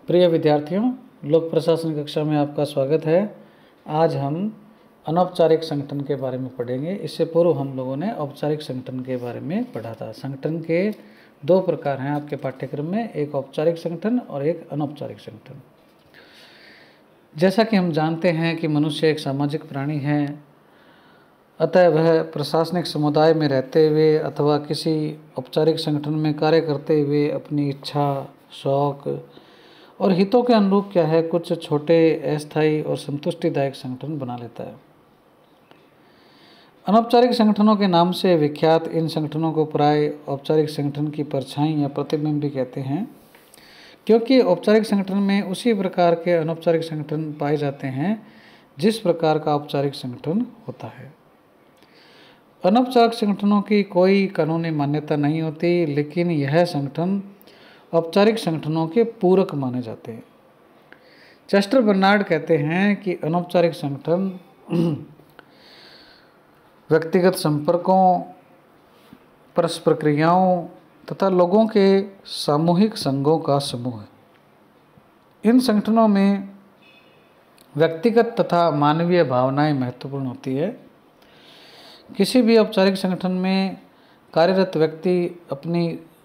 प्रिय विद्यार्थियों, लोक प्रशासन कक्षा में आपका स्वागत है। आज हम अनौपचारिक संगठन के बारे में पढ़ेंगे। इससे पूर्व हम लोगों ने औपचारिक संगठन के बारे में पढ़ा था। संगठन के दो प्रकार हैं आपके पाठ्यक्रम में, एक औपचारिक संगठन और एक अनौपचारिक संगठन। जैसा कि हम जानते हैं कि मनुष्य एक सामाजिक प्राणी है, अतः वह प्रशासनिक समुदाय में रहते हुए अथवा किसी औपचारिक संगठन में कार्य करते हुए अपनी इच्छा, शौक और हितों के अनुरूप क्या है कुछ छोटे, अस्थायी और संतुष्टिदायक संगठन बना लेता है। अनौपचारिक संगठनों के नाम से विख्यात इन संगठनों को प्राय औपचारिक संगठन की परछाई या प्रतिबिंब भी कहते हैं, क्योंकि औपचारिक संगठन में उसी प्रकार के अनौपचारिक संगठन पाए जाते हैं जिस प्रकार का औपचारिक संगठन होता है। अनौपचारिक संगठनों की कोई कानूनी मान्यता नहीं होती, लेकिन यह संगठन औपचारिक संगठनों के पूरक माने जाते हैं। चेस्टर बर्नार्ड कहते हैं कि अनौपचारिक संगठन व्यक्तिगत संपर्कों, परस्पर क्रियाओं तथा लोगों के सामूहिक संघों का समूह है। इन संगठनों में व्यक्तिगत तथा मानवीय भावनाएं महत्वपूर्ण होती है। किसी भी औपचारिक संगठन में कार्यरत व्यक्ति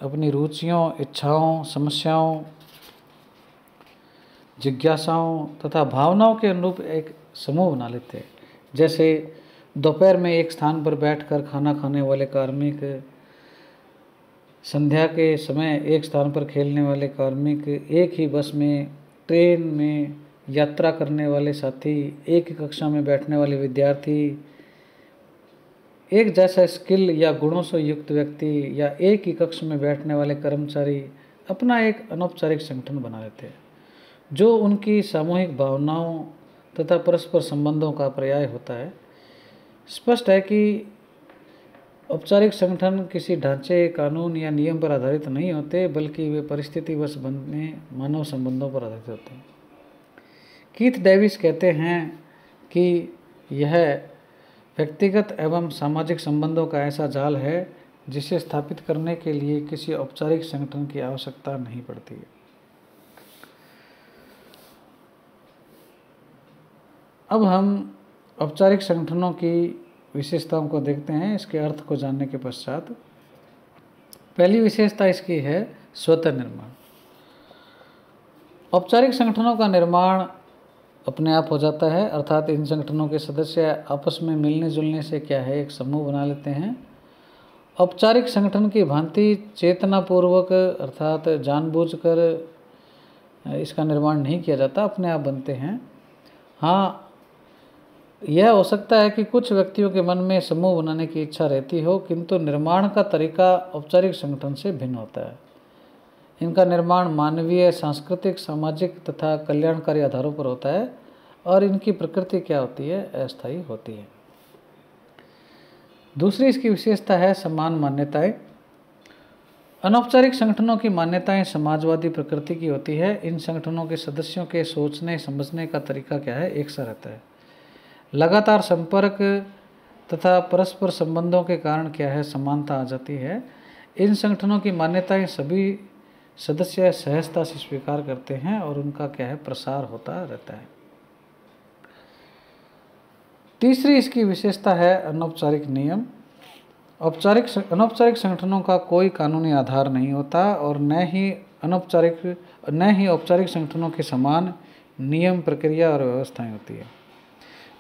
अपनी रुचियों, इच्छाओं, समस्याओं, जिज्ञासाओं तथा भावनाओं के अनुरूप एक समूह बना लेते हैं। जैसे दोपहर में एक स्थान पर बैठकर खाना खाने वाले कार्मिक, संध्या के समय एक स्थान पर खेलने वाले कार्मिक, एक ही बस में, ट्रेन में यात्रा करने वाले साथी, एक ही कक्षा में बैठने वाले विद्यार्थी, एक जैसा स्किल या गुणों से युक्त व्यक्ति या एक ही कक्ष में बैठने वाले कर्मचारी अपना एक अनौपचारिक संगठन बना लेते हैं, जो उनकी सामूहिक भावनाओं तथा परस्पर संबंधों का पर्याय होता है। स्पष्ट है कि औपचारिक संगठन किसी ढांचे, कानून या नियम पर आधारित नहीं होते, बल्कि वे परिस्थितिवश बने मानव संबंधों पर आधारित होते हैं। कीथ डेविस कहते हैं कि यह व्यक्तिगत एवं सामाजिक संबंधों का ऐसा जाल है जिसे स्थापित करने के लिए किसी औपचारिक संगठन की आवश्यकता नहीं पड़ती है। अब हम औपचारिक संगठनों की विशेषताओं को देखते हैं, इसके अर्थ को जानने के पश्चात। पहली विशेषता इसकी है स्वतः निर्माण। औपचारिक संगठनों का निर्माण अपने आप हो जाता है, अर्थात इन संगठनों के सदस्य आपस में मिलने जुलने से क्या है एक समूह बना लेते हैं। औपचारिक संगठन की भांति चेतनापूर्वक अर्थात जानबूझकर इसका निर्माण नहीं किया जाता, अपने आप बनते हैं। हाँ, यह हो सकता है कि कुछ व्यक्तियों के मन में समूह बनाने की इच्छा रहती हो, किंतु निर्माण का तरीका औपचारिक संगठन से भिन्न होता है। इनका निर्माण मानवीय, सांस्कृतिक, सामाजिक तथा कल्याणकारी आधारों पर होता है और इनकी प्रकृति क्या होती है, अस्थायी होती है। दूसरी इसकी विशेषता है समान मान्यताएं। अनौपचारिक संगठनों की मान्यताएं समाजवादी प्रकृति की होती है। इन संगठनों के सदस्यों के सोचने समझने का तरीका क्या है, एक सा रहता है। लगातार संपर्क तथा परस्पर संबंधों के कारण क्या है, समानता आ जाती है। इन संगठनों की मान्यताएं सभी सदस्य सहजता से स्वीकार करते हैं और उनका क्या है, प्रसार होता रहता है। तीसरी इसकी विशेषता है अनौपचारिक नियम। अनौपचारिक संगठनों का कोई कानूनी आधार नहीं होता और न ही औपचारिक संगठनों के समान नियम, प्रक्रिया और व्यवस्थाएं होती है।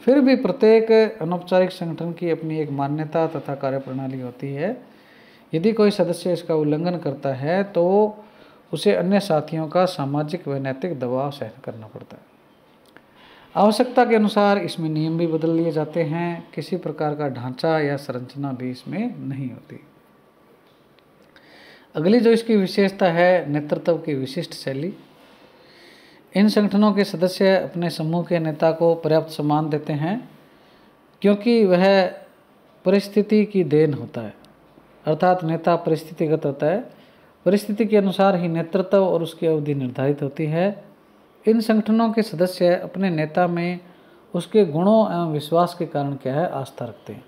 फिर भी प्रत्येक अनौपचारिक संगठन की अपनी एक मान्यता तथा कार्यप्रणाली होती है। यदि कोई सदस्य इसका उल्लंघन करता है तो उसे अन्य साथियों का सामाजिक व नैतिक दबाव सहन करना पड़ता है। आवश्यकता के अनुसार इसमें नियम भी बदल लिए जाते हैं। किसी प्रकार का ढांचा या संरचना भी इसमें नहीं होती। अगली जो इसकी विशेषता है नेतृत्व की विशिष्ट शैली। इन संगठनों के सदस्य अपने समूह के नेता को पर्याप्त सम्मान देते हैं, क्योंकि वह परिस्थिति की देन होता है, अर्थात नेता परिस्थितिगत होता है। परिस्थिति के अनुसार ही नेतृत्व और उसकी अवधि निर्धारित होती है। इन संगठनों के सदस्य अपने नेता में उसके गुणों एवं विश्वास के कारण क्या है, आस्था रखते हैं,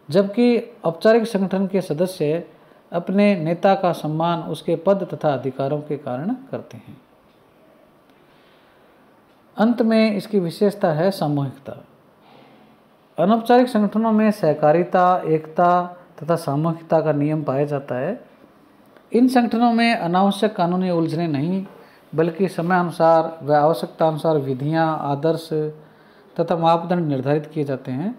जबकि औपचारिक संगठन के सदस्य अपने नेता का सम्मान उसके पद तथा अधिकारों के कारण करते हैं। अंत में इसकी विशेषता है सामूहिकता। अनौपचारिक संगठनों में सहकारिता, एकता तथा सामूहिकता का नियम पाया जाता है। इन संगठनों में अनावश्यक कानूनी उलझने नहीं, बल्कि समयानुसार व आवश्यकता अनुसार विधियाँ, आदर्श तथा मापदंड निर्धारित किए जाते हैं।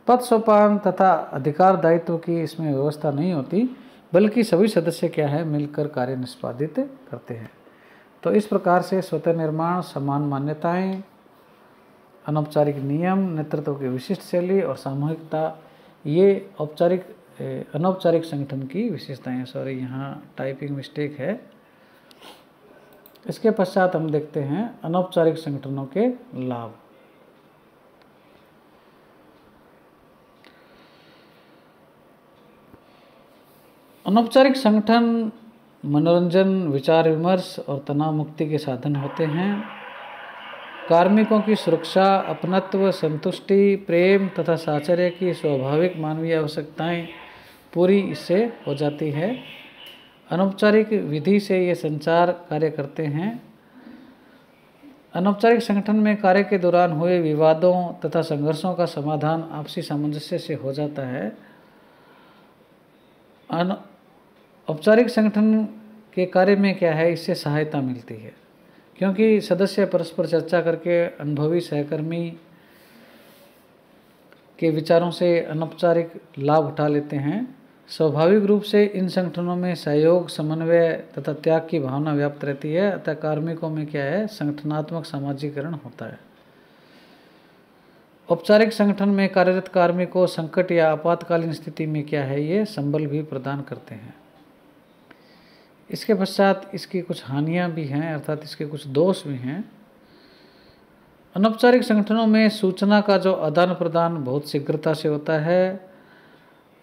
पद सोपान तथा अधिकार दायित्व की इसमें व्यवस्था नहीं होती, बल्कि सभी सदस्य क्या है मिलकर कार्य निष्पादित करते हैं। तो इस प्रकार से स्वतः निर्माण, समान मान्यताएं, अनौपचारिक नियम, नेतृत्व की विशिष्ट शैली और सामूहिकता, ये अनौपचारिक संगठन की विशेषताएं हैं। सॉरी, यहाँ टाइपिंग मिस्टेक है। इसके पश्चात हम देखते हैं अनौपचारिक संगठनों के लाभ। अनौपचारिक संगठन मनोरंजन, विचार विमर्श और तनाव मुक्ति के साधन होते हैं। कार्मिकों की सुरक्षा, अपनत्व, संतुष्टि, प्रेम तथा साहचर्य की स्वाभाविक मानवीय आवश्यकताएं पूरी इससे हो जाती है। अनौपचारिक विधि से ये संचार कार्य करते हैं। अनौपचारिक संगठन में कार्य के दौरान हुए विवादों तथा संघर्षों का समाधान आपसी सामंजस्य से हो जाता है। औपचारिक संगठन के कार्य में क्या है, इससे सहायता मिलती है, क्योंकि सदस्य परस्पर चर्चा करके अनुभवी सहकर्मी के विचारों से अनौपचारिक लाभ उठा लेते हैं। स्वाभाविक रूप से इन संगठनों में सहयोग, समन्वय तथा त्याग की भावना व्याप्त रहती है, अतः कार्मिकों में क्या है, संगठनात्मक सामाजिकरण होता है। औपचारिक संगठन में कार्यरत कार्मिकों संकट या आपातकालीन स्थिति में क्या है, ये संबल भी प्रदान करते हैं। इसके पश्चात इसकी कुछ हानियां भी हैं, अर्थात इसके कुछ दोष भी हैं। अनौपचारिक संगठनों में सूचना का जो आदान प्रदान बहुत शीघ्रता से होता है।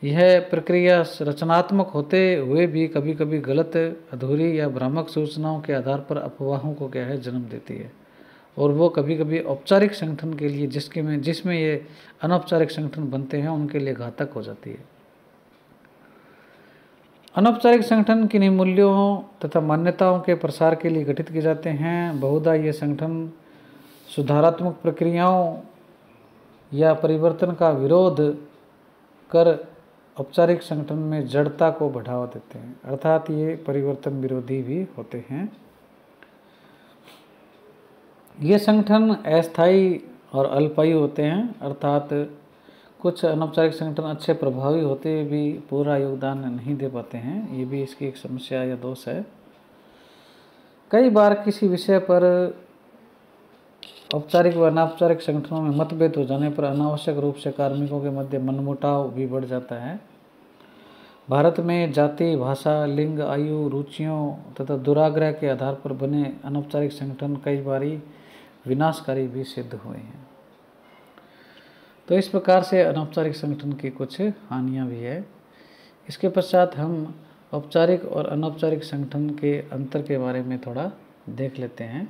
यह प्रक्रिया रचनात्मक होते हुए भी कभी कभी गलत, अधूरी या भ्रामक सूचनाओं के आधार पर अफवाहों को क्या है जन्म देती है, और वो कभी कभी औपचारिक संगठन के लिए जिसमें ये अनौपचारिक संगठन बनते हैं उनके लिए घातक हो जाती है। अनौपचारिक संगठन किन्हीं मूल्यों तथा मान्यताओं के प्रसार के लिए गठित किए जाते हैं। बहुधा ये संगठन सुधारात्मक प्रक्रियाओं या परिवर्तन का विरोध कर औपचारिक संगठन में जड़ता को बढ़ावा देते हैं, अर्थात ये परिवर्तन विरोधी भी होते हैं। ये संगठन अस्थायी और अल्पायु होते हैं, अर्थात कुछ अनौपचारिक संगठन अच्छे प्रभावी होते हुए भी पूरा योगदान नहीं दे पाते हैं। ये भी इसकी एक समस्या या दोष है। कई बार किसी विषय पर औपचारिक व अनौपचारिक संगठनों में मतभेद हो जाने पर अनावश्यक रूप से कार्मिकों के मध्य मनमुटाव भी बढ़ जाता है। भारत में जाति, भाषा, लिंग, आयु, रुचियों तथा दुराग्रह के आधार पर बने अनौपचारिक संगठन कई बारी विनाशकारी भी सिद्ध हुए हैं। तो इस प्रकार से अनौपचारिक संगठन की कुछ हानियां भी है। इसके पश्चात हम औपचारिक और अनौपचारिक संगठन के अंतर के बारे में थोड़ा देख लेते हैं।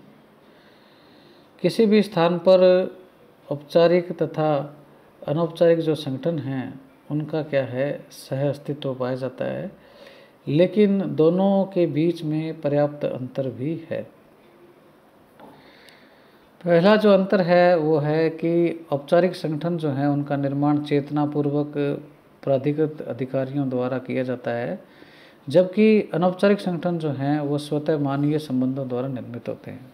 किसी भी स्थान पर औपचारिक तथा अनौपचारिक जो संगठन हैं उनका क्या है, सह अस्तित्व पाया जाता है, लेकिन दोनों के बीच में पर्याप्त अंतर भी है। पहला जो अंतर है वो है कि औपचारिक संगठन जो है उनका निर्माण चेतनापूर्वक प्राधिकृत अधिकारियों द्वारा किया जाता है, जबकि अनौपचारिक संगठन जो हैं वो स्वतः मानवीय संबंधों द्वारा निर्मित होते हैं।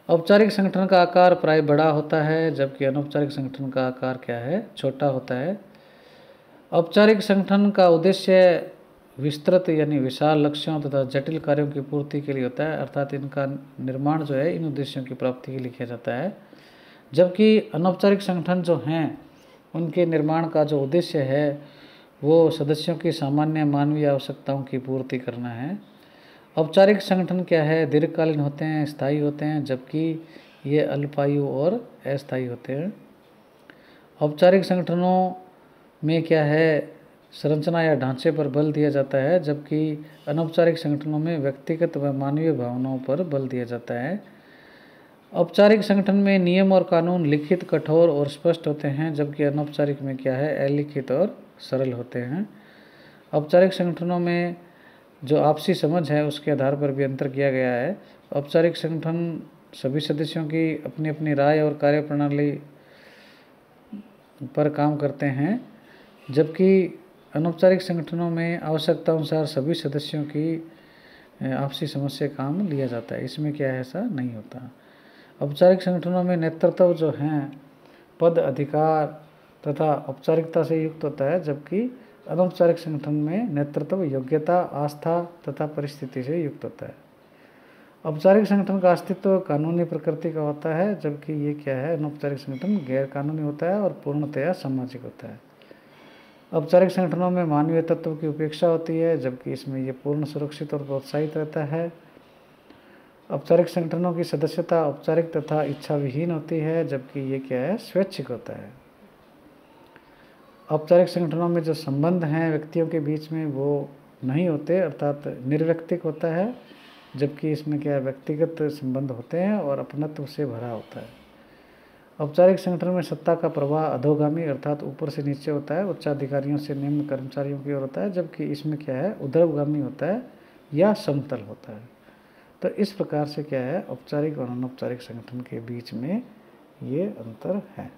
औपचारिक संगठन का आकार प्राय बड़ा होता है, जबकि अनौपचारिक संगठन का आकार क्या है, छोटा होता है। औपचारिक संगठन का उद्देश्य विस्तृत यानी विशाल लक्ष्यों तथा जटिल कार्यों की पूर्ति के लिए होता है, अर्थात इनका निर्माण जो है इन उद्देश्यों की प्राप्ति के लिए किया जाता है। जबकि अनौपचारिक संगठन जो हैं उनके निर्माण का जो उद्देश्य है वो सदस्यों की सामान्य मानवीय आवश्यकताओं की पूर्ति करना है। औपचारिक संगठन क्या है, दीर्घकालीन होते हैं, स्थायी होते हैं, जबकि ये अल्पायु और अस्थायी होते हैं। औपचारिक संगठनों में क्या है, संरचना या ढांचे पर बल दिया जाता है, जबकि अनौपचारिक संगठनों में व्यक्तिगत व मानवीय भावनाओं पर बल दिया जाता है। औपचारिक संगठन में नियम और कानून लिखित, कठोर और स्पष्ट होते हैं, जबकि अनौपचारिक में क्या है, अलिखित और सरल होते हैं। औपचारिक संगठनों में जो आपसी समझ है उसके आधार पर भी अंतर किया गया है। औपचारिक संगठन सभी सदस्यों की अपनी अपनी राय और कार्यप्रणाली पर काम करते हैं, जबकि अनौपचारिक संगठनों में आवश्यकता अनुसार सभी सदस्यों की आपसी समस्या काम लिया जाता है। इसमें क्या है, ऐसा नहीं होता। औपचारिक संगठनों में नेतृत्व जो हैं पद, अधिकार तथा औपचारिकता से युक्त होता है, जबकि अनौपचारिक संगठन में नेतृत्व योग्यता, आस्था तथा परिस्थिति से युक्त होता है। औपचारिक संगठन का अस्तित्व कानूनी प्रकृति का होता है, जबकि ये क्या है, अनौपचारिक संगठन गैर कानूनी होता है और पूर्णतया सामाजिक होता है। औपचारिक संगठनों में मानवीय तत्व की उपेक्षा होती है, जबकि इसमें ये पूर्ण सुरक्षित और प्रोत्साहित रहता है। औपचारिक संगठनों की सदस्यता औपचारिक तथा इच्छा विहीन होती है, जबकि ये क्या है, स्वैच्छिक होता है। औपचारिक संगठनों में जो संबंध हैं व्यक्तियों के बीच में वो नहीं होते, अर्थात निर्व्यक्तिक होता है, जबकि इसमें क्या है, व्यक्तिगत संबंध होते हैं और अपनत्व से भरा होता है। औपचारिक संगठन में सत्ता का प्रवाह अधोगामी अर्थात ऊपर से नीचे होता है, उच्चाधिकारियों से निम्न कर्मचारियों की ओर होता है, जबकि इसमें क्या है, ऊर्ध्वगामी होता है या समतल होता है। तो इस प्रकार से क्या है, औपचारिक और अनौपचारिक संगठन के बीच में ये अंतर है।